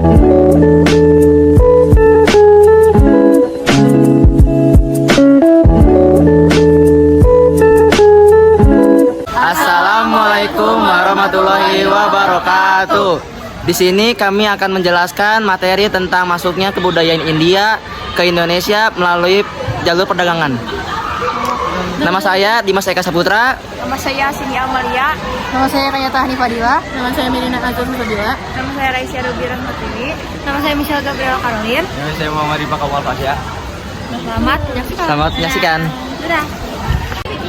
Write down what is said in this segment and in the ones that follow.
Assalamualaikum warahmatullahi wabarakatuh. Di sini kami akan menjelaskan materi tentang masuknya kebudayaan India ke Indonesia melalui jalur perdagangan. Nama saya Dimas Eka Saputra. Nama saya Sini Amalia. Nama saya Kayata Hanif Fadila. Nama saya Medina Azur Fadila. Nama saya Raisya Rubiran Fatimi. Nama saya Michelle Gabriel Karolin. Nama saya Muhammad Rifa Kawal Fasya. Selamat menyaksikan.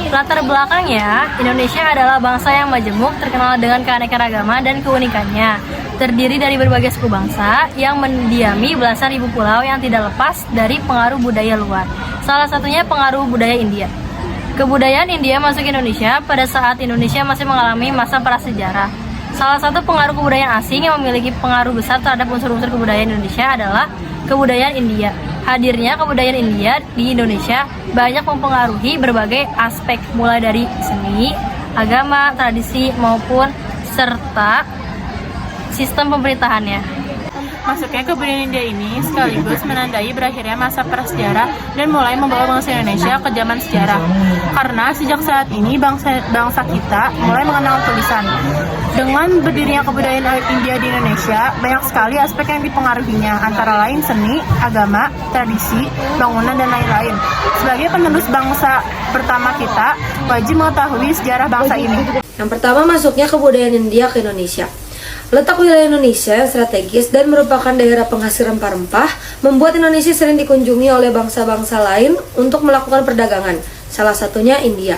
Latar belakangnya, Indonesia adalah bangsa yang majemuk, terkenal dengan keanekaragaman dan keunikannya. Terdiri dari berbagai suku bangsa yang mendiami belasan ribu pulau yang tidak lepas dari pengaruh budaya luar. Salah satunya pengaruh budaya India. Kebudayaan India masuk Indonesia pada saat Indonesia masih mengalami masa prasejarah. Salah satu pengaruh kebudayaan asing yang memiliki pengaruh besar terhadap unsur-unsur kebudayaan Indonesia adalah kebudayaan India. Hadirnya kebudayaan India di Indonesia banyak mempengaruhi berbagai aspek, mulai dari seni, agama, tradisi, maupun serta sistem pemerintahannya. Masuknya kebudayaan India ini sekaligus menandai berakhirnya masa prasejarah dan mulai membawa bangsa Indonesia ke zaman sejarah. Karena sejak saat ini bangsa kita mulai mengenal tulisan. Dengan berdirinya kebudayaan India di Indonesia, banyak sekali aspek yang dipengaruhinya, antara lain seni, agama, tradisi, bangunan, dan lain-lain. Sebagai penerus bangsa pertama kita, wajib mengetahui sejarah bangsa ini. Yang pertama, masuknya kebudayaan India ke Indonesia. Letak wilayah Indonesia yang strategis dan merupakan daerah penghasil rempah-rempah membuat Indonesia sering dikunjungi oleh bangsa-bangsa lain untuk melakukan perdagangan, salah satunya India.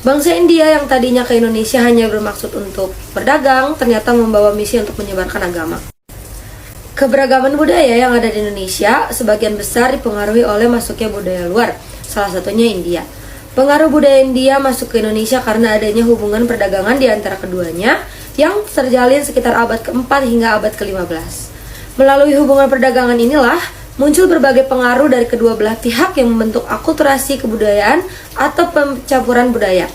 Bangsa India yang tadinya ke Indonesia hanya bermaksud untuk berdagang, ternyata membawa misi untuk menyebarkan agama. Keberagaman budaya yang ada di Indonesia sebagian besar dipengaruhi oleh masuknya budaya luar, salah satunya India. Pengaruh budaya India masuk ke Indonesia karena adanya hubungan perdagangan di antara keduanya yang terjalin sekitar abad ke-4 hingga abad ke-15. Melalui hubungan perdagangan inilah muncul berbagai pengaruh dari kedua belah pihak yang membentuk akulturasi kebudayaan atau pencampuran budaya.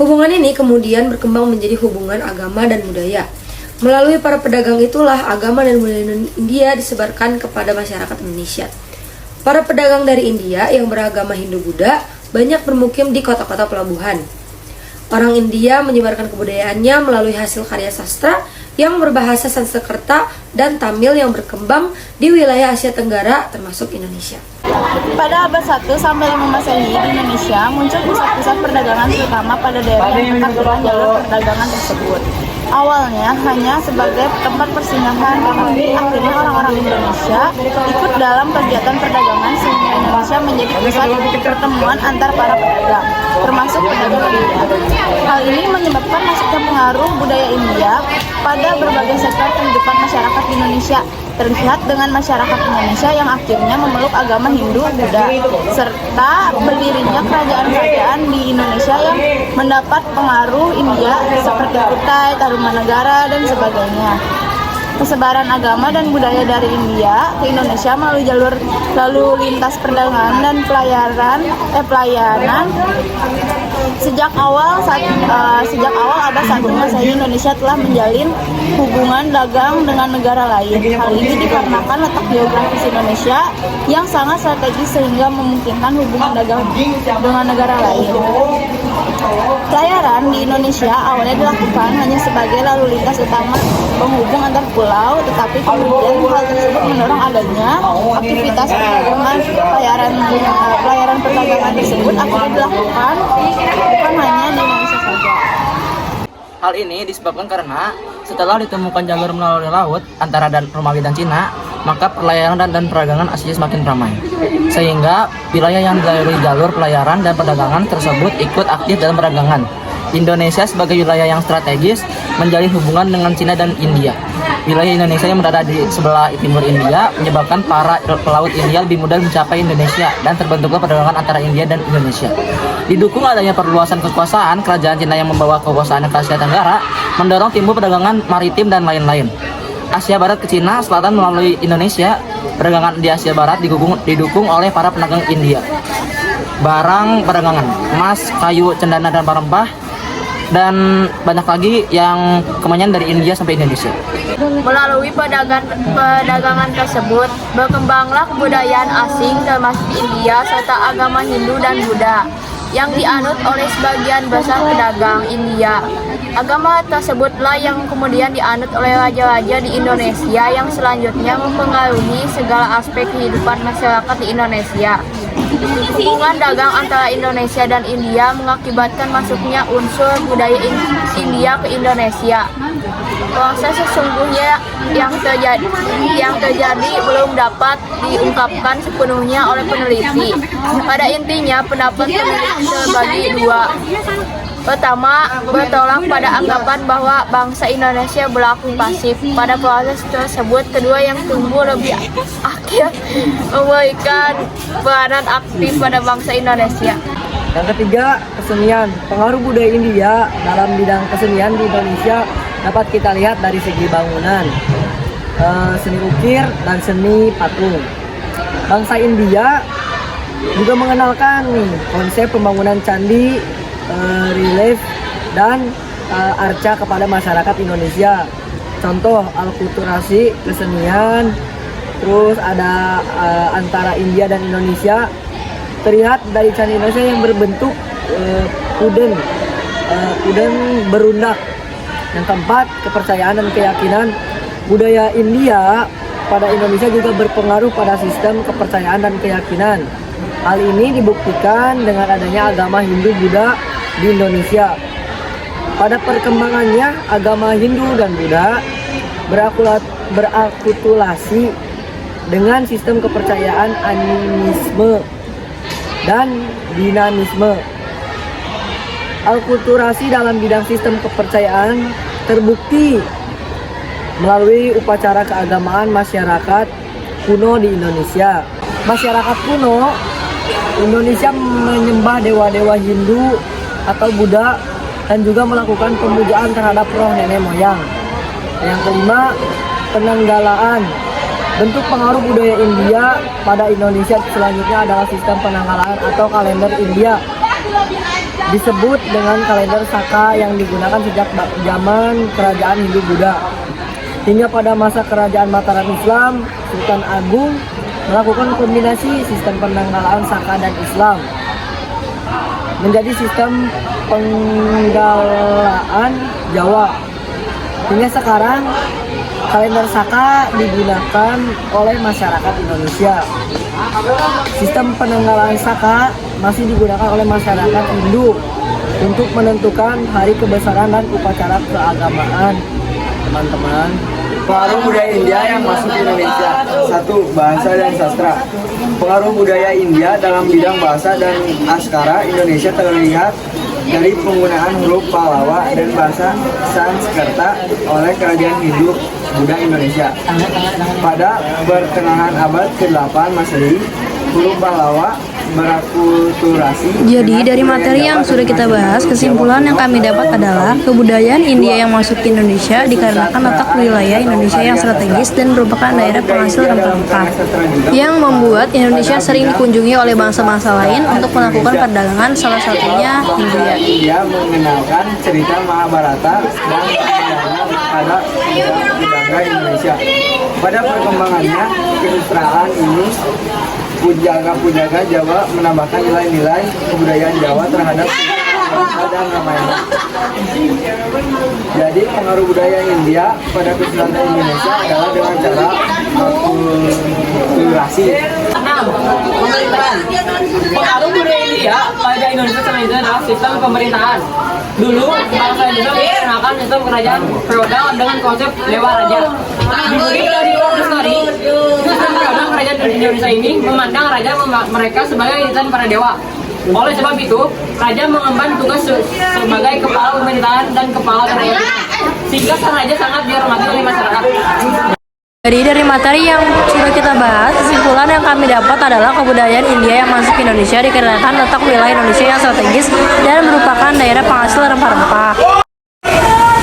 Hubungan ini kemudian berkembang menjadi hubungan agama dan budaya. Melalui para pedagang itulah agama dan budaya India disebarkan kepada masyarakat Indonesia. Para pedagang dari India yang beragama Hindu-Buddha banyak bermukim di kota-kota pelabuhan. Orang India menyebarkan kebudayaannya melalui hasil karya sastra yang berbahasa Sanskerta dan Tamil yang berkembang di wilayah Asia Tenggara termasuk Indonesia. Pada abad 1 sampai 5 Masehi di Indonesia muncul pusat-pusat perdagangan terutama pada daerah yang dekat dengan jalur perdagangan tersebut. Awalnya hanya sebagai tempat persinggahan, tetapi akhirnya orang-orang Indonesia ikut dalam kegiatan perdagangan sehingga Indonesia menjadi pusat pertemuan antar para pedagang, termasuk pedagang India. Hal ini menyebabkan masuknya pengaruh budaya India pada berbagai sektor kehidupan masyarakat Indonesia, terlihat dengan masyarakat Indonesia yang akhirnya memeluk agama Hindu-Buddha, serta berdirinya kerajaan-kerajaan di Indonesia yang mendapat pengaruh India seperti Kutai, Tarumanagara, dan sebagainya. Persebaran agama dan budaya dari India ke Indonesia melalui jalur lalu lintas perdagangan dan pelayanan. Sejak awal abad 1 Masehi, Indonesia telah menjalin hubungan dagang dengan negara lain. Hal ini dikarenakan letak geografis Indonesia yang sangat strategis sehingga memungkinkan hubungan dagang dengan negara lain. Pelayaran di Indonesia awalnya dilakukan hanya sebagai lalu lintas utama penghubung antar pulau, tetapi kemudian hal tersebut mendorong adanya aktivitas perdagangan. Pelayaran perdagangan tersebut akhirnya dilakukan bukan hanya di Indonesia saja. Hal ini disebabkan karena setelah ditemukan jalur melalui laut antara Romawi dan Cina, maka pelayaran dan perdagangan Asia semakin ramai. Sehingga wilayah yang dilalui jalur pelayaran dan perdagangan tersebut ikut aktif dalam perdagangan. Indonesia sebagai wilayah yang strategis menjalin hubungan dengan Cina dan India. Wilayah Indonesia yang berada di sebelah timur India menyebabkan para pelaut India lebih mudah mencapai Indonesia dan terbentuklah perdagangan antara India dan Indonesia. Didukung adanya perluasan kekuasaan, kerajaan Cina yang membawa kekuasaan ke Asia Tenggara mendorong timbul perdagangan maritim dan lain-lain. Asia Barat ke Cina Selatan melalui Indonesia, perdagangan di Asia Barat didukung oleh para pedagang India. Barang perdagangan, emas, kayu, cendana, dan rempah dan banyak lagi yang kemenyan dari India sampai Indonesia. Melalui perdagangan tersebut, berkembanglah kebudayaan asing termasuk India serta agama Hindu dan Buddha yang dianut oleh sebagian besar pedagang India. Agama tersebutlah yang kemudian dianut oleh raja-raja di Indonesia yang selanjutnya mempengaruhi segala aspek kehidupan masyarakat di Indonesia. Hubungan dagang antara Indonesia dan India mengakibatkan masuknya unsur budaya India ke Indonesia. Proses sesungguhnya yang terjadi belum dapat diungkapkan sepenuhnya oleh peneliti. Pada intinya, pendapat peneliti terbagi dua. Pertama, bertolak pada anggapan bahwa bangsa Indonesia berlaku pasif pada proses tersebut. Kedua, yang tumbuh lebih aktif memberikan peranan aktif pada bangsa Indonesia. Yang ketiga, kesenian. Pengaruh budaya India dalam bidang kesenian di Indonesia dapat kita lihat dari segi bangunan, seni ukir, dan seni patung. Bangsa India juga mengenalkan konsep pembangunan candi, relief, dan arca kepada masyarakat Indonesia. Contoh, alkulturasi, kesenian, terus ada antara India dan Indonesia. Terlihat dari candi Indonesia yang berbentuk puden berundak. Yang keempat, kepercayaan dan keyakinan. Budaya India pada Indonesia juga berpengaruh pada sistem kepercayaan dan keyakinan. Hal ini dibuktikan dengan adanya agama Hindu Buddha di Indonesia. Pada perkembangannya, agama Hindu dan Buddha berakulturasi dengan sistem kepercayaan animisme dan dinamisme. Alkulturasi dalam bidang sistem kepercayaan terbukti melalui upacara keagamaan masyarakat kuno di Indonesia. Masyarakat kuno Indonesia menyembah dewa-dewa Hindu atau Buddha dan juga melakukan pemujaan terhadap roh nenek moyang. Yang kelima, penanggalaan. Bentuk pengaruh budaya India pada Indonesia selanjutnya adalah sistem penanggalaan atau kalender India. Disebut dengan kalender Saka yang digunakan sejak zaman kerajaan Hindu Buddha. Hingga pada masa kerajaan Mataram Islam, Sultan Agung melakukan kombinasi sistem penanggalaan Saka dan Islam menjadi sistem penggalaan Jawa. Hingga sekarang kalender Saka digunakan oleh masyarakat Indonesia. Sistem penanggalan Saka masih digunakan oleh masyarakat Hindu untuk menentukan hari kebesaran dan upacara keagamaan. Teman-teman, pengaruh budaya India yang masuk ke Indonesia. 1. Bahasa dan sastra. Pengaruh budaya India dalam bidang bahasa dan aksara Indonesia terlihat dari penggunaan huruf Pallawa dan bahasa Sanskerta oleh kerajaan Hindu Buddha Indonesia. Pada pertengahan abad ke-8 Masehi, huruf Pallawa berakulturasi. Jadi dari materi yang sudah kita bahas, kesimpulan yang kami dapat adalah kebudayaan India yang masuk ke Indonesia dikarenakan letak wilayah Indonesia yang strategis dan merupakan daerah penghasil rempah-rempah yang membuat Indonesia sering dikunjungi oleh bangsa-bangsa lain untuk melakukan perdagangan, salah satunya India. India mengenalkan cerita Mahabharata dan perdagangan pada budaya Indonesia. Pada perkembangannya, kesusastraan ini Pujaga Jawa menambahkan nilai-nilai kebudayaan Jawa terhadap bangsa dan Ramayana. Jadi pengaruh budaya India pada kesusastraan Indonesia adalah dengan cara akulturasi. 6. Pemerintahan. Pengaruh budaya India pada Indonesia selanjutnya adalah sistem pemerintahan. Dulu, bangsa Indonesia menggunakan sistem kerajaan feodal dengan konsep dewa raja. Diberi dari Lestari, sistem feodal kerajaan Indonesia ini memandang raja mereka sebagai titisan para dewa. Oleh sebab itu, raja mengemban tugas sebagai kepala pemerintahan dan kepala kerajaan, sehingga sang raja sangat dihormati oleh masyarakat. Jadi dari materi yang sudah kita bahas, kesimpulan yang kami dapat adalah kebudayaan India yang masuk ke Indonesia dikarenakan letak wilayah Indonesia yang strategis dan merupakan daerah penghasil rempah-rempah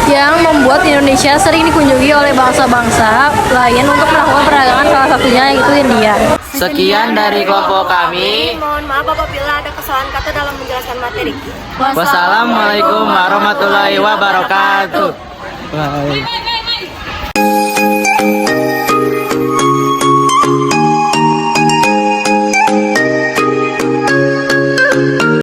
yang membuat Indonesia sering dikunjungi oleh bangsa-bangsa lain untuk melakukan perdagangan, salah satunya yaitu India. Sekian dari kelompok kami. Mohon maaf apabila ada kesalahan kata dalam menjelaskan materi. Wassalamualaikum warahmatullahi wabarakatuh. Bye.